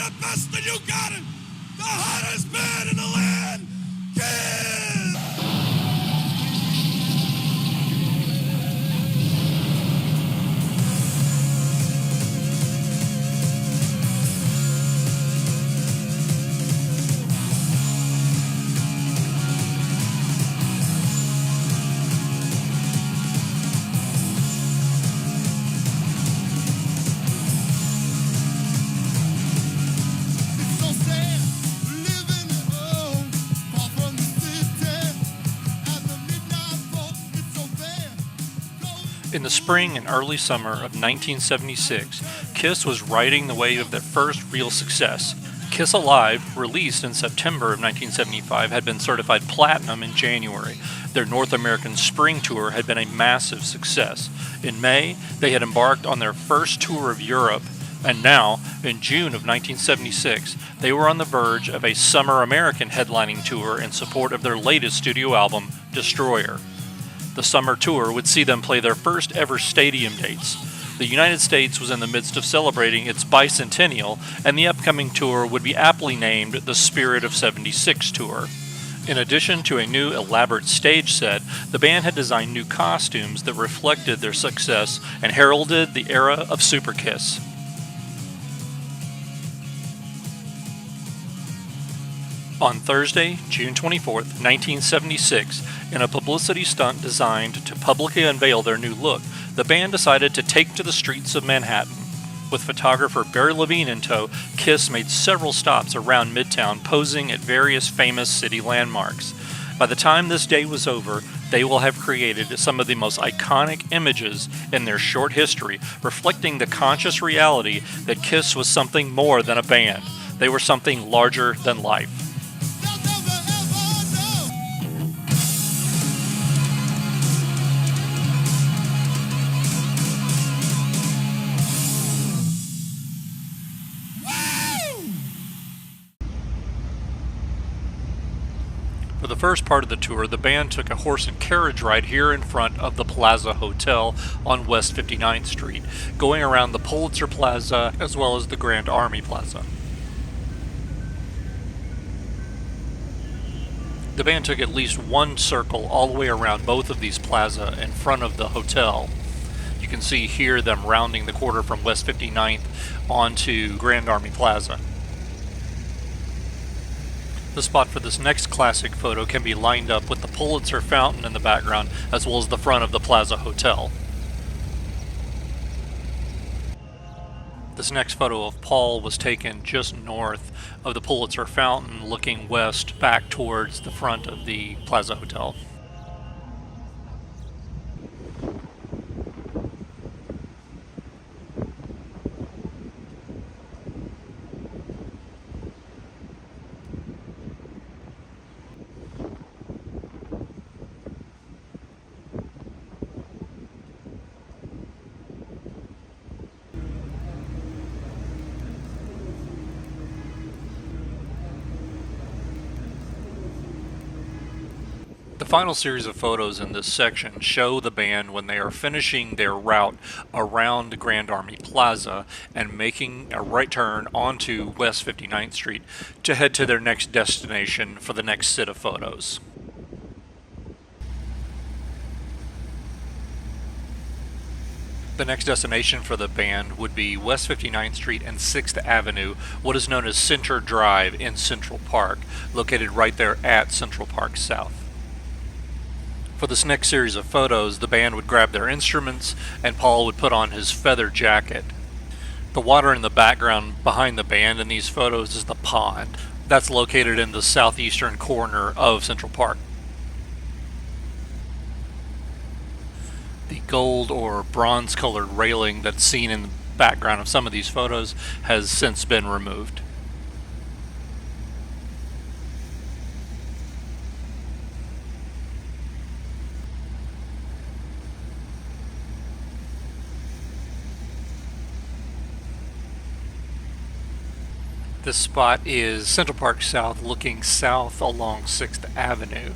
the best and you got it. The hottest band in the land. Kiss! In the spring and early summer of 1976, Kiss was riding the wave of their first real success. Kiss Alive, released in September of 1975, had been certified platinum in January. Their North American spring tour had been a massive success. In May, they had embarked on their first tour of Europe, and now, in June of 1976, they were on the verge of a summer American headlining tour in support of their latest studio album, Destroyer. The summer tour would see them play their first ever stadium dates. The United States was in the midst of celebrating its bicentennial, and the upcoming tour would be aptly named the Spirit of 76 Tour. In addition to a new elaborate stage set, the band had designed new costumes that reflected their success and heralded the era of Super Kiss. On Thursday, June 24th, 1976, in a publicity stunt designed to publicly unveil their new look, the band decided to take to the streets of Manhattan. With photographer Barry Levine in tow, Kiss made several stops around Midtown, posing at various famous city landmarks. By the time this day was over, they will have created some of the most iconic images in their short history, reflecting the conscious reality that Kiss was something more than a band. They were something larger than life. For the first part of the tour, the band took a horse and carriage ride here in front of the Plaza Hotel on West 59th Street, going around the Pulitzer Plaza as well as the Grand Army Plaza. The band took at least one circle all the way around both of these plaza in front of the hotel. You can see here them rounding the corner from West 59th onto Grand Army Plaza. The spot for this next classic photo can be lined up with the Pulitzer Fountain in the background, as well as the front of the Plaza Hotel. This next photo of Paul was taken just north of the Pulitzer Fountain, looking west back towards the front of the Plaza Hotel. The final series of photos in this section show the band when they are finishing their route around Grand Army Plaza and making a right turn onto West 59th Street to head to their next destination for the next set of photos. The next destination for the band would be West 59th Street and 6th Avenue, what is known as Center Drive in Central Park, located right there at Central Park South. For this next series of photos, the band would grab their instruments and Paul would put on his feather jacket. The water in the background behind the band in these photos is the pond. That's located in the southeastern corner of Central Park. The gold or bronze colored railing that's seen in the background of some of these photos has since been removed. This spot is Central Park South, looking south along 6th Avenue.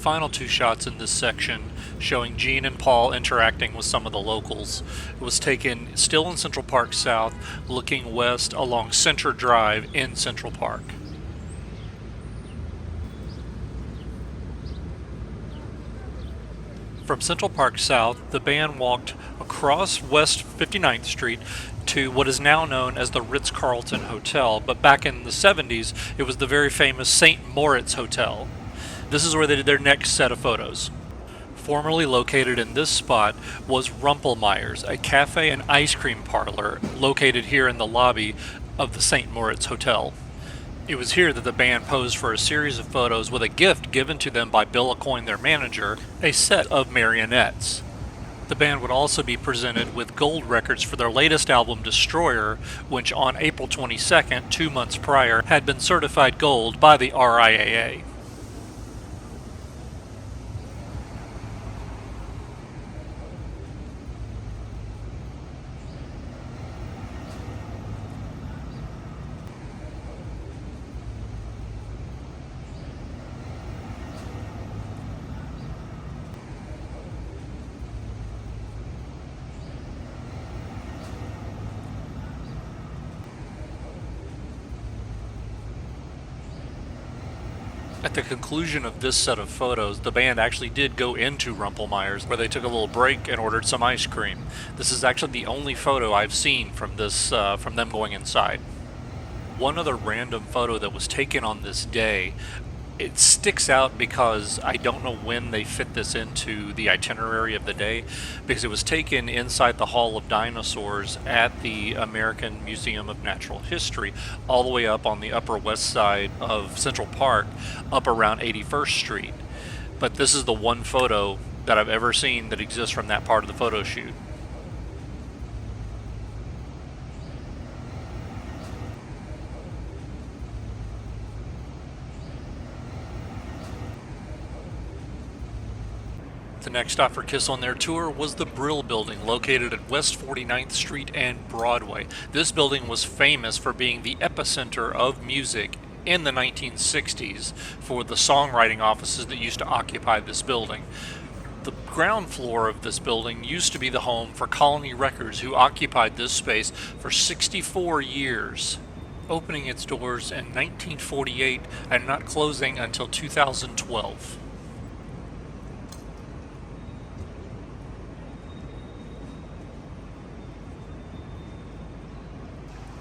final two shots in this section, showing Gene and Paul interacting with some of the locals. It was taken still in Central Park South, looking west along Center Drive in Central Park. From Central Park South, the band walked across West 59th Street to what is now known as the Ritz-Carlton Hotel, but back in the 70s, it was the very famous St. Moritz Hotel. This is where they did their next set of photos. Formerly located in this spot was Rumpelmeyer's, a cafe and ice cream parlor located here in the lobby of the St. Moritz Hotel. It was here that the band posed for a series of photos with a gift given to them by Bill Aucoin, their manager, a set of marionettes. The band would also be presented with gold records for their latest album, Destroyer, which on April 22nd, 2 months prior, had been certified gold by the RIAA. At the conclusion of this set of photos, the band actually did go into Rumpelmeyer's, where they took a little break and ordered some ice cream. This is actually the only photo I've seen from from them going inside. One other random photo that was taken on this day, it sticks out because I don't know when they fit this into the itinerary of the day, because it was taken inside the Hall of Dinosaurs at the American Museum of Natural History, all the way up on the Upper West Side of Central Park, up around 81st Street. But this is the one photo that I've ever seen that exists from that part of the photo shoot. The next stop for Kiss on their tour was the Brill Building, located at West 49th Street and Broadway. This building was famous for being the epicenter of music in the 1960s for the songwriting offices that used to occupy this building. The ground floor of this building used to be the home for Colony Records, who occupied this space for 64 years, opening its doors in 1948 and not closing until 2012.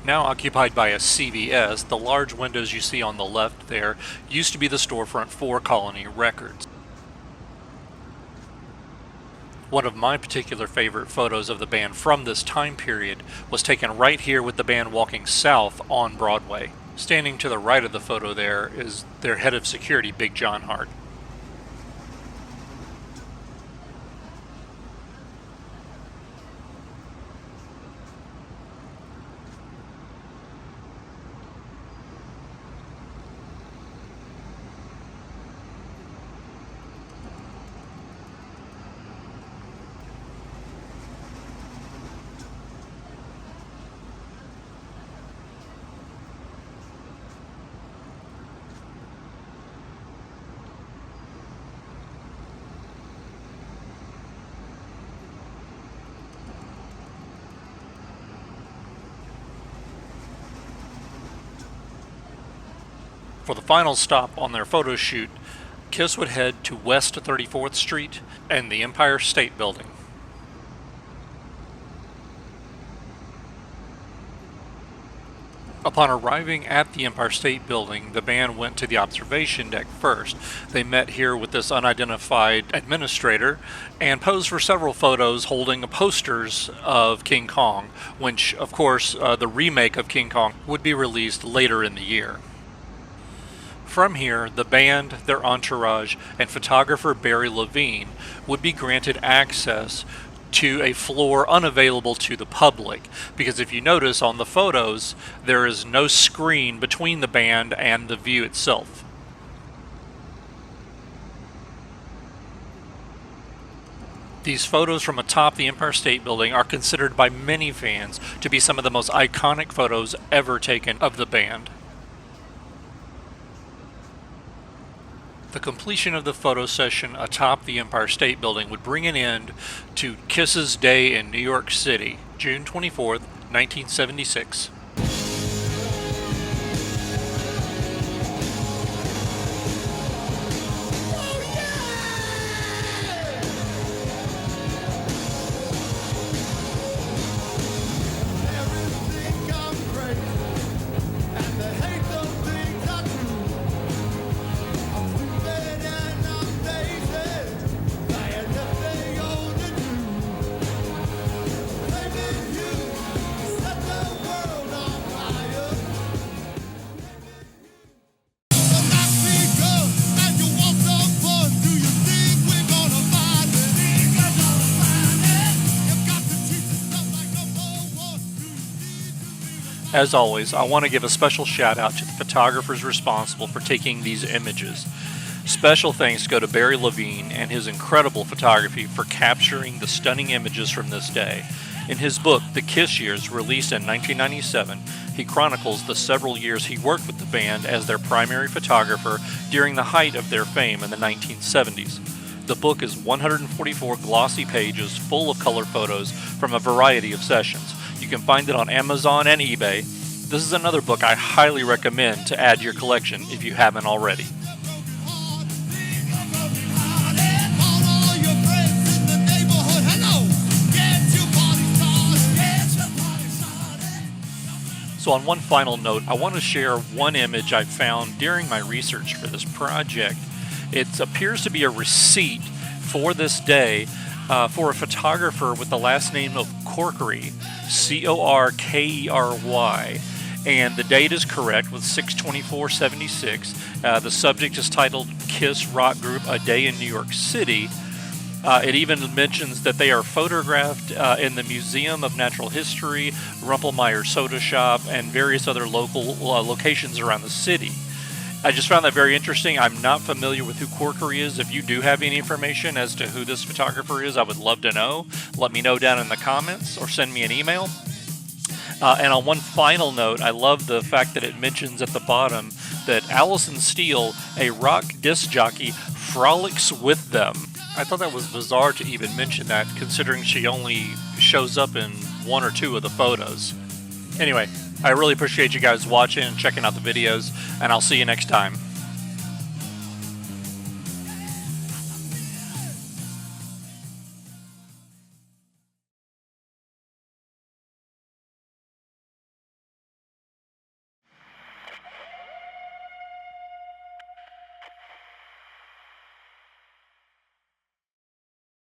Now occupied by a CVS, the large windows you see on the left there used to be the storefront for Colony Records. One of my particular favorite photos of the band from this time period was taken right here with the band walking south on Broadway. Standing to the right of the photo there is their head of security, Big John Hart. For the final stop on their photo shoot, Kiss would head to West 34th Street and the Empire State Building. Upon arriving at the Empire State Building, the band went to the observation deck first. They met here with this unidentified administrator and posed for several photos holding posters of King Kong, which, of course, the remake of King Kong would be released later in the year. From here, the band, their entourage, and photographer Barry Levine would be granted access to a floor unavailable to the public, because if you notice on the photos, there is no screen between the band and the view itself. These photos from atop the Empire State Building are considered by many fans to be some of the most iconic photos ever taken of the band. The completion of the photo session atop the Empire State Building would bring an end to Kiss's day in New York City, June 24th, 1976. As always, I want to give a special shout out to the photographers responsible for taking these images. Special thanks go to Barry Levine and his incredible photography for capturing the stunning images from this day. In his book, The Kiss Years, released in 1997, he chronicles the several years he worked with the band as their primary photographer during the height of their fame in the 1970s. The book is 144 glossy pages full of color photos from a variety of sessions. You can find it on Amazon and eBay. This is another book I highly recommend to add to your collection if you haven't already. So on one final note, I want to share one image I found during my research for this project. It appears to be a receipt for this day for a photographer with the last name of Corkery, Corkery, and the date is correct with 6/24/76. The subject is titled Kiss Rock Group A Day in New York City. It even mentions that they are photographed in the Museum of Natural History, Rumpelmeyer Soda Shop, and various other local locations around the city. I just found that very interesting. I'm not familiar with who Corkery is. If you do have any information as to who this photographer is, I would love to know. Let me know down in the comments or send me an email. And on one final note, I love the fact that it mentions at the bottom that Allison Steele, a rock disc jockey, frolics with them. I thought that was bizarre to even mention that, considering she only shows up in one or two of the photos. Anyway, I really appreciate you guys watching and checking out the videos, and I'll see you next time.